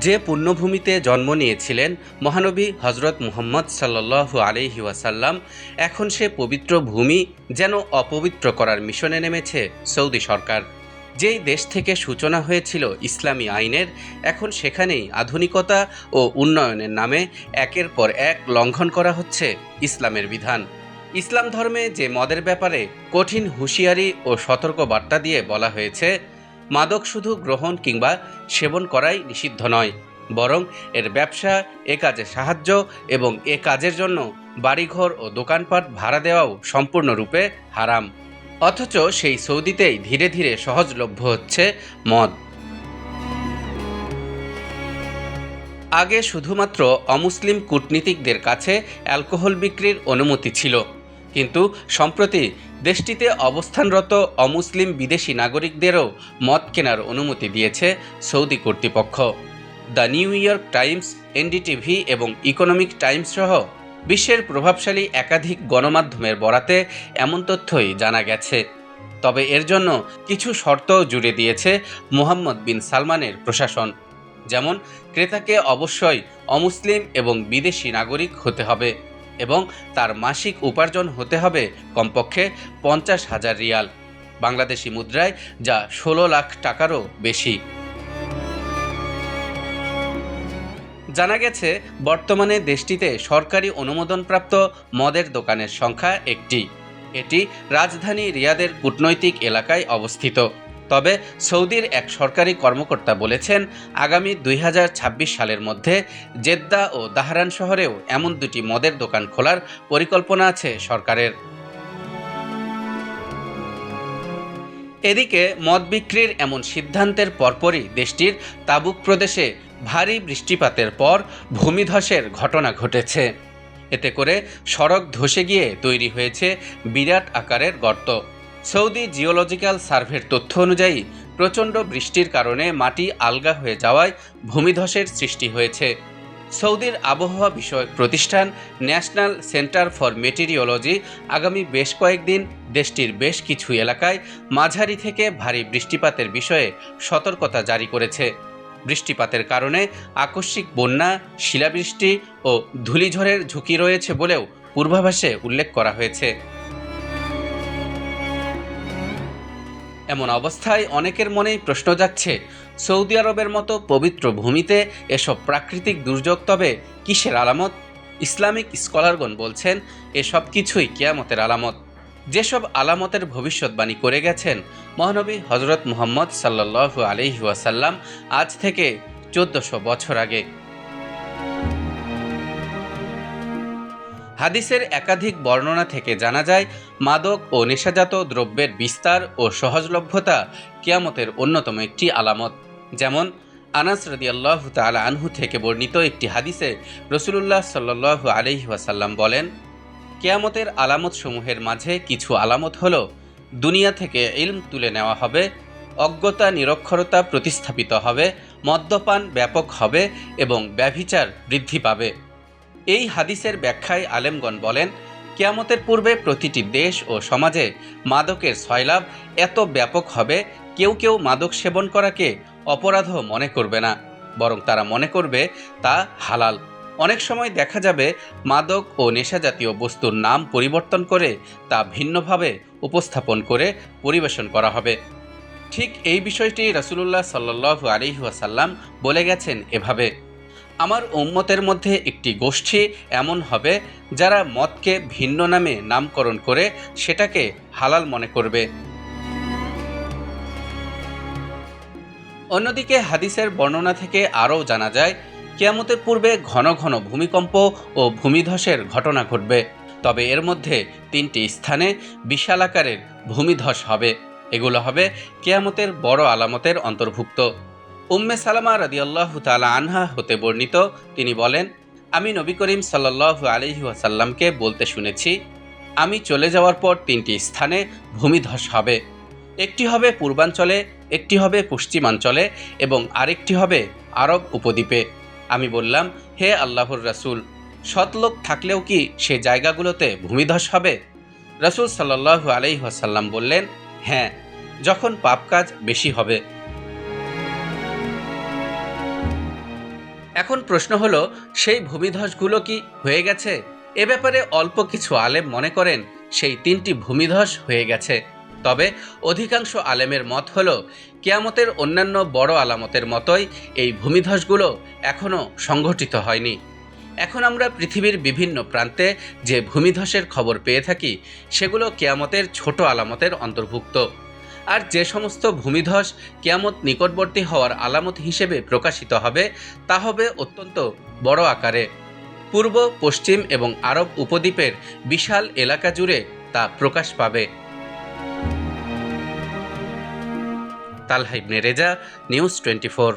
যে পুণ্যভূমিতে জন্ম নিয়েছিলেন মহানবী হজরত মুহাম্মদ সাল্লাল্লাহু আলাইহি ওয়াসাল্লাম, এখন সে পবিত্র ভূমি যেন অপবিত্র করার মিশনে নেমেছে সৌদি সরকার। যেই দেশ থেকে সূচনা হয়েছিল ইসলামী আইনের, এখন সেখানেই আধুনিকতা ও উন্নয়নের নামে একের পর এক লঙ্ঘন করা হচ্ছে ইসলামের বিধান। ইসলাম ধর্মে যে মদের ব্যাপারে কঠিন হুঁশিয়ারি ও সতর্ক বার্তা দিয়ে বলা হয়েছে, মাদক শুধু গ্রহণ কিংবা সেবন করাই নিষিদ্ধ নয়, বরং এর ব্যবসা, এ কাজে সাহায্য এবং এ কাজের জন্য বাড়িঘর ও দোকানপাট ভাড়া দেওয়াও সম্পূর্ণরূপে হারাম। অথচ সেই সৌদিতেই ধীরে ধীরে সহজলভ্য হচ্ছে মদ। আগে শুধুমাত্র অমুসলিম কূটনীতিকদের কাছে অ্যালকোহল বিক্রির অনুমতি ছিল, কিন্তু সম্প্রতি দেশটিতে অবস্থানরত অমুসলিম বিদেশি নাগরিকদেরও মদ কেনার অনুমতি দিয়েছে সৌদি কর্তৃপক্ষ। The new York Times, NDTV এবং ইকোনমিক টাইমস সহ বিশ্বের প্রভাবশালী একাধিক গণমাধ্যমের বরাতে এমন তথ্যই জানা গেছে। তবে এর জন্য কিছু শর্তও জুড়ে দিয়েছে মোহাম্মদ বিন সালমানের প্রশাসন। যেমন, ক্রেতাকে অবশ্যই অমুসলিম এবং বিদেশি নাগরিক হতে হবে এবং তার মাসিক উপার্জন হতে হবে কমপক্ষে 50,000 রিয়াল, বাংলাদেশি মুদ্রায় যা 16 লাখ টাকারও বেশি। জানা গেছে, বর্তমানে দেশটিতে সরকারি অনুমোদনপ্রাপ্ত মদের দোকানের সংখ্যা একটি। এটি রাজধানী রিয়াদের কূটনৈতিক এলাকায় অবস্থিত। তবে সৌদির এক সরকারি কর্মকর্তা বলেছেন, আগামী 2026 সালের মধ্যে জেদ্দা ও দাহরান শহরেও এমন দুটি মদের দোকান খোলার পরিকল্পনা আছে সরকারের। এদিকে মদ বিক্রির এমন সিদ্ধান্তের পরপরই দেশটির তাবুক প্রদেশে ভারী বৃষ্টিপাতের পর ভূমিধসের ঘটনা ঘটেছে। এতে করে সড়ক ধসে গিয়ে তৈরি হয়েছে বিরাট আকারের গর্ত। সৌদি জিওলজিক্যাল সার্ভের তথ্য অনুযায়ী প্রচণ্ড বৃষ্টির কারণে মাটি আলগা হয়ে যাওয়ায় ভূমিধসের সৃষ্টি হয়েছে। সৌদির আবহাওয়া বিষয়ক প্রতিষ্ঠান ন্যাশনাল সেন্টার ফর মেটিরিওলজি আগামী বেশ কয়েকদিন দেশটির বেশ কিছু এলাকায় মাঝারি থেকে ভারী বৃষ্টিপাতের বিষয়ে সতর্কতা জারি করেছে। বৃষ্টিপাতের কারণে আকস্মিক বন্যা, শিলাবৃষ্টি ও ধূলিঝড়ের ঝুঁকি রয়েছে বলেও পূর্বাভাসে উল্লেখ করা হয়েছে। এমন অবস্থায় অনেকের মনেই প্রশ্ন জাগছে, সৌদি আরবের মতো পবিত্র ভূমিতে এসব প্রাকৃতিক দুর্যোগ তবে কিসের আলামত? ইসলামিক স্কলারগণ বলছেন, এসব কিছুই কিয়ামতের আলামত। যেসব আলামতের ভবিষ্যৎবাণী করে গেছেন মহানবী হজরত মুহাম্মদ সাল্লাল্লাহু আলাইহি ওয়াসাল্লাম আজ থেকে 1400 বছর আগে। হাদিসের একাধিক বর্ণনা থেকে জানা যায়, মাদক ও নেশাজাত দ্রব্যের বিস্তার ও সহজলভ্যতা কিয়ামতের অন্যতম একটি আলামত। যেমন, আনাস রাদিয়াল্লাহু তাআলা আনহু থেকে বর্ণিত একটি হাদিসে রাসূলুল্লাহ সাল্লাল্লাহু আলাইহি ওয়াসাল্লাম বলেন, কিয়ামতের আলামত সমূহের মাঝে কিছু আলামত হলো, দুনিয়া থেকে ইলম তুলে নেওয়া হবে, অজ্ঞতা নিরক্ষরতা প্রতিস্থাপিত হবে, মদ্যপান ব্যাপক হবে এবং ব্যভিচার বৃদ্ধি পাবে। এই হাদিসের ব্যাখ্যায় আলেমগণ বলেন, কিয়ামতের পূর্বে প্রতিটি দেশ ও সমাজে মাদকের সয়লাভ এত ব্যাপক হবে, কেউ কেউ মাদক সেবন করাকে অপরাধও মনে করবে না, বরং তারা মনে করবে তা হালাল। অনেক সময় দেখা যাবে মাদক ও নেশাজাতীয় বস্তুর নাম পরিবর্তন করে তা ভিন্নভাবে উপস্থাপন করে পরিবেশন করা হবে। ঠিক এই বিষয়টি রাসূলুল্লাহ সাল্লাল্লাহু আলাইহি ওয়াসাল্লাম বলে গেছেন এভাবে, আমার উম্মতের মধ্যে একটি গোষ্ঠী এমন হবে যারা মদকে ভিন্ন নামে নামকরণ করে সেটাকে হালাল মনে করবে। অন্যদিকে হাদিসের বর্ণনা থেকে আরও জানা যায়, কিয়ামতের পূর্বে ঘন ঘন ভূমিকম্প ও ভূমিধসের ঘটনা ঘটবে। তবে এর মধ্যে 3টি স্থানে বিশাল আকারের ভূমিধস হবে। এগুলো হবে কিয়ামতের বড় আলামতের অন্তর্ভুক্ত। উম্মে সালামা রাদিয়াল্লাহু তাআলা আনহা হতে বর্ণিত, তিনি বলেন, আমি নবী করিম সাল্লাল্লাহু আলাইহি ওয়াসাল্লামকে বলতে শুনেছি, আমি চলে যাওয়ার পর 3টি স্থানে ভূমিধস হবে। একটি হবে পূর্বাঞ্চলে, একটি হবে পশ্চিমাঞ্চলে এবং আরেকটি হবে আরব উপদ্বীপে। আমি বললাম, হে আল্লাহর রাসূল, সৎলোক থাকলেও কি সে জায়গাগুলোতে ভূমিধস হবে? রাসূল সাল্লাল্লাহু আলাইহি ওয়াসাল্লাম বললেন, হ্যাঁ, যখন পাপ কাজ বেশি হবে। এখন প্রশ্ন হলো, সেই ভূমিধসগুলো কি হয়ে গেছে? এ ব্যাপারে অল্প কিছু আলেম মনে করেন সেই 3টি ভূমিধস হয়ে গেছে। তবে অধিকাংশ আলেমের মত হলো কিয়ামতের অন্যান্য বড় আলামতের মতোই এই ভূমিধসগুলো এখনও সংঘটিত হয়নি। এখন আমরা পৃথিবীর বিভিন্ন প্রান্তে যে ভূমিধসের খবর পেয়ে থাকি সেগুলো কিয়ামতের ছোট আলামতের অন্তর্ভুক্ত। আর যে সমস্ত ভূমিধস কিয়ামত নিকটবর্তী হওয়ার আলামত হিসেবে প্রকাশিত হবে তা হবে অত্যন্ত বড় আকারে। পূর্ব, পশ্চিম এবং আরব উপদ্বীপের বিশাল এলাকা জুড়ে তা প্রকাশ পাবে। তালহা ইবনে রেজা, নিউজ 24।